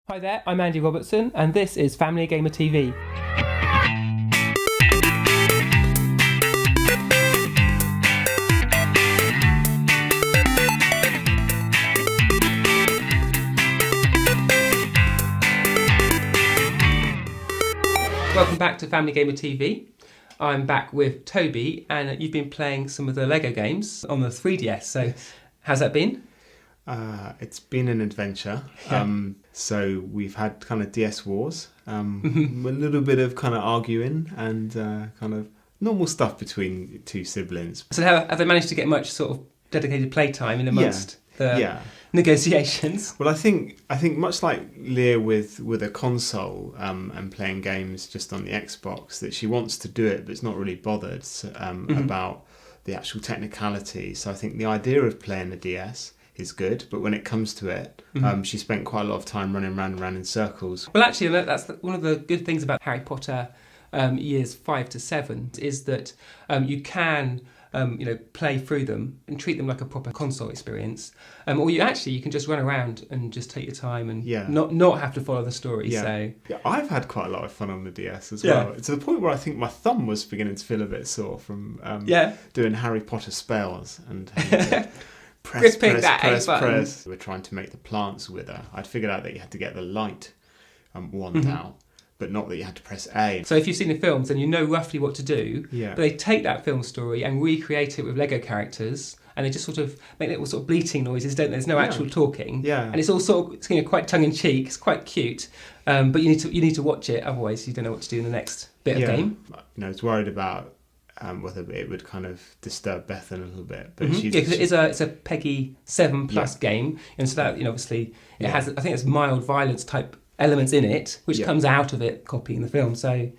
Hi there, I'm Andy Robertson, and this is Family Gamer TV. Welcome back to Family Gamer TV. I'm back with Toby, and you've been playing some of the Lego games on the 3DS, so how's that been? It's been an adventure. Yeah. So we've had kind of DS wars, a little bit of kind of arguing and kind of normal stuff between two siblings. So have they managed to get much sort of dedicated playtime in amongst the negotiations? Well, I think much like Leah with a console and playing games just on the Xbox, that she wants to do it, but it's not really bothered about the actual technicality. So I think the idea of playing the DS is good, but when it comes to it, she spent quite a lot of time running round in circles. Well, actually, that's one of the good things about Harry Potter years 5 to 7 is that you can play through them and treat them like a proper console experience, or you can just run around and just take your time and not have to follow the story. So I've had quite a lot of fun on the DS as well, to the point where I think my thumb was beginning to feel a bit sore from doing Harry Potter spells and press. We're trying to make the plants wither. I'd figured out that you had to get the light wand out, but not that you had to press A. So if you've seen the films, then you know roughly what to do. Yeah. But they take that film story and recreate it with Lego characters, and they just sort of make little sort of bleating noises, don't they? There's no actual talking. Yeah. And it's all sort of quite tongue in cheek. It's quite cute. But you need to watch it, otherwise you don't know what to do in the next bit of game. I was worried about whether it would kind of disturb Bethan a little bit, but because it's a PEGI 7+ game, and so that obviously it has, I think it's mild violence type elements in it, which comes out of it copying the film. So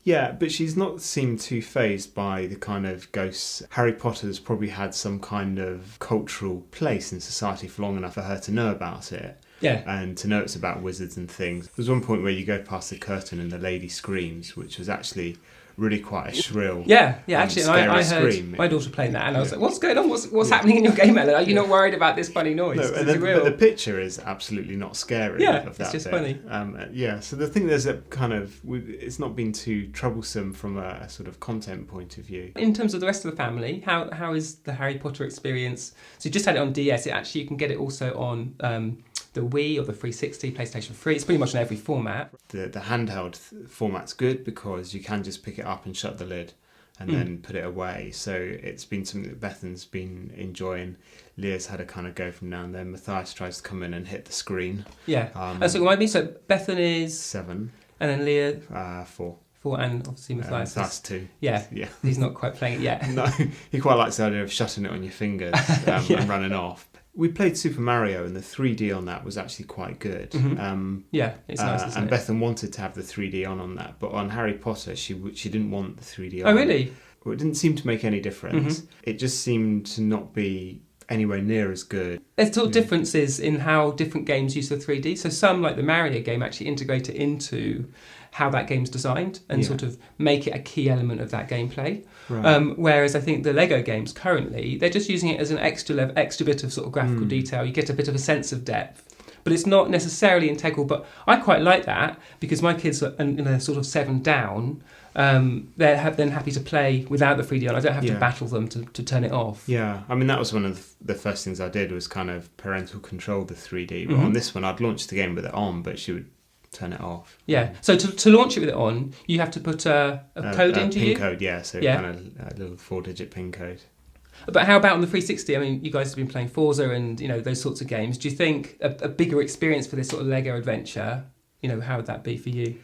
but she's not seemed too fazed by the kind of ghosts. Harry Potter's probably had some kind of cultural place in society for long enough for her to know about it. And to know it's about wizards and things. There's one point where you go past the curtain and the lady screams, which was actually really quite a shrill, actually, I heard scream. My daughter playing that, and I was like, "What's going on? What's happening in your game, Ellen? Are you not worried about this funny noise?" No, but the picture is absolutely not scary. Of that it's just bit. funny. So the thing there's a kind of it's not been too troublesome from a sort of content point of view. In terms of the rest of the family, how is the Harry Potter experience? So you just had it on DS. You can get it also on the Wii or the 360, PlayStation 3. It's pretty much in every format. The handheld format's good because you can just pick it up and shut the lid and then put it away. So it's been something that Bethan's been enjoying. Leah's had a kind of go from now and then. Matthias tries to come in and hit the screen. So remind me, so Bethan is 7. And then Leah? 4. 4, and obviously Matthias. That's 2. Yeah. He's not quite playing it yet. No, he quite likes the idea of shutting it on your fingers and running off. We played Super Mario, and the 3D on that was actually quite good. It's nice, isn't and it? Bethan wanted to have the 3D on that, but on Harry Potter, she didn't want the 3D on. Oh, really? Well, it didn't seem to make any difference. It just seemed to not be anywhere near as good. There's still differences in how different games use the 3D. So some, like the Mario game, actually integrate it into how that game's designed and sort of make it a key element of that gameplay. Right. Whereas I think the Lego games currently, they're just using it as an extra bit of sort of graphical detail. You get a bit of a sense of depth. But it's not necessarily integral. But I quite like that because my kids are sort of 7 down. They're then happy to play without the 3D on. I don't have to battle them to turn it off. Yeah, I mean, that was one of the first things I did was kind of parental control the 3D. But on this one, I'd launched the game with it on, but she would turn it off. Yeah, so to launch it with it on, you have to put a code in, do you? PIN code, kind of a little 4-digit PIN code. But how about on the 360? I mean, you guys have been playing Forza and those sorts of games. Do you think a bigger experience for this sort of Lego adventure? How would that be for you?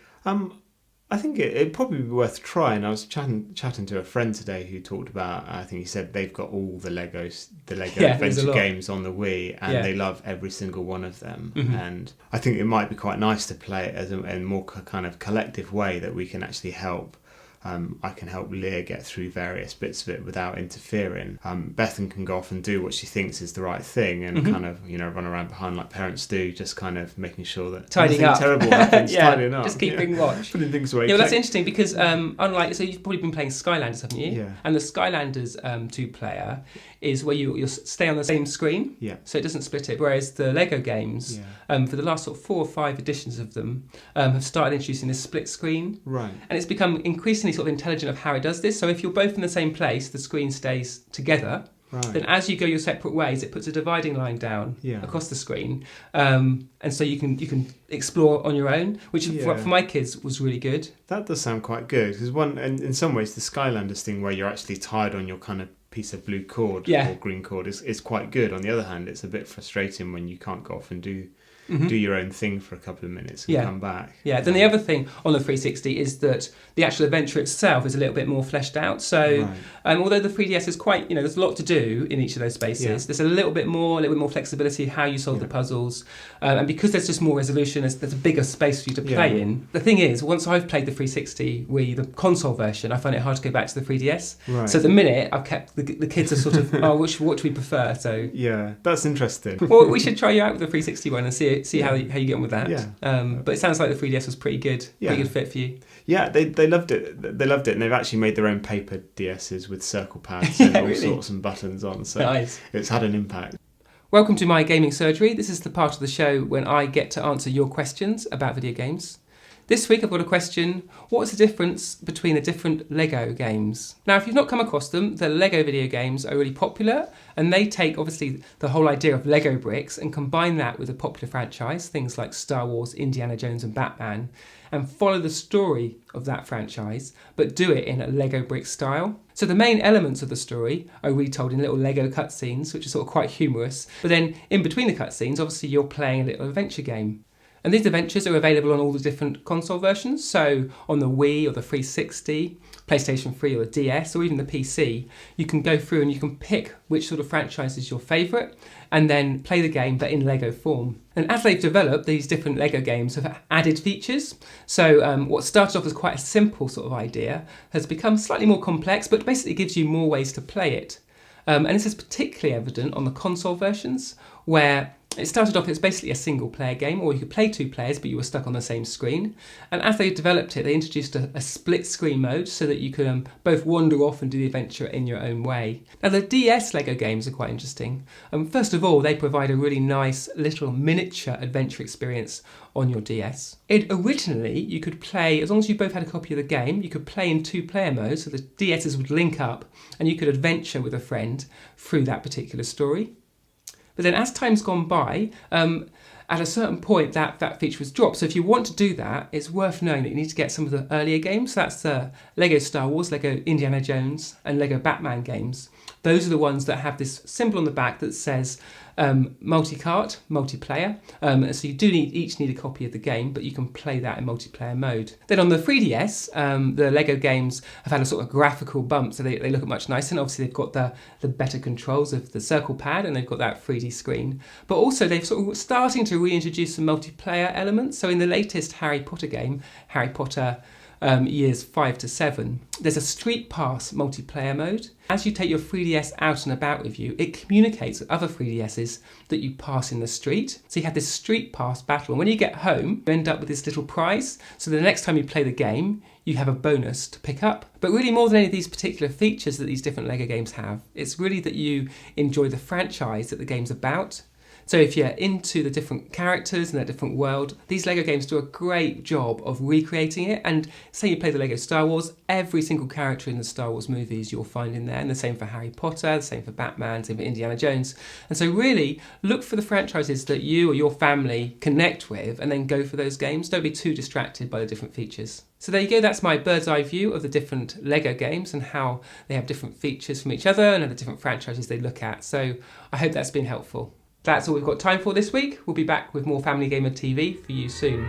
I think it'd probably be worth trying. I was chatting to a friend today who talked about, I think he said they've got all the Lego adventure games on the Wii, and they love every single one of them. And I think it might be quite nice to play it as a more kind of collective way that we can actually help I can help Leah get through various bits of it without interfering. Bethan can go off and do what she thinks is the right thing and kind of, run around behind like parents do, just kind of making sure that tidying nothing up. terrible happens, tidying up. Just keeping watch. Putting things away. Yeah, well, that's interesting because so you've probably been playing Skylanders, haven't you? Yeah. And the Skylanders 2-player is where you'll stay on the same screen, so it doesn't split it. Whereas the Lego games, for the last sort of 4 or 5 editions of them, have started introducing this split screen. Right. And it's become increasingly sort of intelligent of how it does this. So if you're both in the same place, the screen stays together. Right. Then as you go your separate ways, it puts a dividing line down across the screen. And so you can explore on your own, which for my kids was really good. That does sound quite good. Because in some ways, the Skylanders thing where you're actually tied on your kind of piece of blue cord or green cord is quite good. On the other hand, it's a bit frustrating when you can't go off and do your own thing for a couple of minutes and come back. Yeah, then the other thing on the 360 is that the actual adventure itself is a little bit more fleshed out. So although the 3DS is quite, there's a lot to do in each of those spaces, there's a little bit more flexibility how you solve the puzzles. And because there's just more resolution, there's a bigger space for you to play in. The thing is, once I've played the 360 Wii, the console version, I find it hard to go back to the 3DS. Right. So at the minute, I've kept the kids are sort of, what do we prefer? So yeah, that's interesting. Well, we should try you out with the 360 one and see how you get on with that. Yeah. But it sounds like the 3DS was pretty good fit for you. Yeah, they loved it. They loved it, and they've actually made their own paper DSs with circle pads and all sorts and buttons on. So nice. It's had an impact. Welcome to My Gaming Surgery. This is the part of the show when I get to answer your questions about video games. This week I've got a question: what's the difference between the different Lego games? Now, if you've not come across them, the Lego video games are really popular, and they take obviously the whole idea of Lego bricks and combine that with a popular franchise, things like Star Wars, Indiana Jones and Batman, and follow the story of that franchise, but do it in a Lego brick style. So the main elements of the story are retold in little Lego cutscenes, which are sort of quite humorous, but then in between the cutscenes, obviously you're playing a little adventure game. And these adventures are available on all the different console versions, so on the Wii or the 360, PlayStation 3 or the DS, or even the PC, you can go through and you can pick which sort of franchise is your favourite, and then play the game, but in Lego form. And as they've developed, these different Lego games have added features. So what started off as quite a simple sort of idea has become slightly more complex, but basically gives you more ways to play it. And this is particularly evident on the console versions, where it started off, it's basically a single player game, or you could play 2 players, but you were stuck on the same screen. And as they developed it, they introduced a split screen mode so that you could both wander off and do the adventure in your own way. Now, the DS Lego games are quite interesting. First of all, they provide a really nice little miniature adventure experience on your DS. Originally, you could play, as long as you both had a copy of the game, you could play in 2-player mode, so the DSs would link up and you could adventure with a friend through that particular story. But then as time's gone by, at a certain point that feature was dropped. So if you want to do that, it's worth knowing that you need to get some of the earlier games. So that's the Lego Star Wars, Lego Indiana Jones and Lego Batman games. Those are the ones that have this symbol on the back that says multi-cart, multiplayer. So you do each need a copy of the game, but you can play that in multiplayer mode. Then on the 3DS, the Lego games have had a sort of graphical bump, so they look much nicer. And obviously they've got the better controls of the circle pad, and they've got that 3D screen. But also they've sort of starting to reintroduce some multiplayer elements. So in the latest Harry Potter game, Harry Potter years 5 to 7, there's a Street Pass multiplayer mode. As you take your 3DS out and about with you, it communicates with other 3DSs that you pass in the street. So you have this Street Pass battle, and when you get home, you end up with this little prize. So the next time you play the game, you have a bonus to pick up. But really, more than any of these particular features that these different Lego games have, it's really that you enjoy the franchise that the game's about. So if you're into the different characters and that different world, these Lego games do a great job of recreating it. And say you play the Lego Star Wars, every single character in the Star Wars movies you'll find in there. And the same for Harry Potter, the same for Batman, the same for Indiana Jones. And so really look for the franchises that you or your family connect with and then go for those games. Don't be too distracted by the different features. So there you go, that's my bird's eye view of the different Lego games and how they have different features from each other and the different franchises they look at. So I hope that's been helpful. That's all we've got time for this week. We'll be back with more Family Gamer TV for you soon.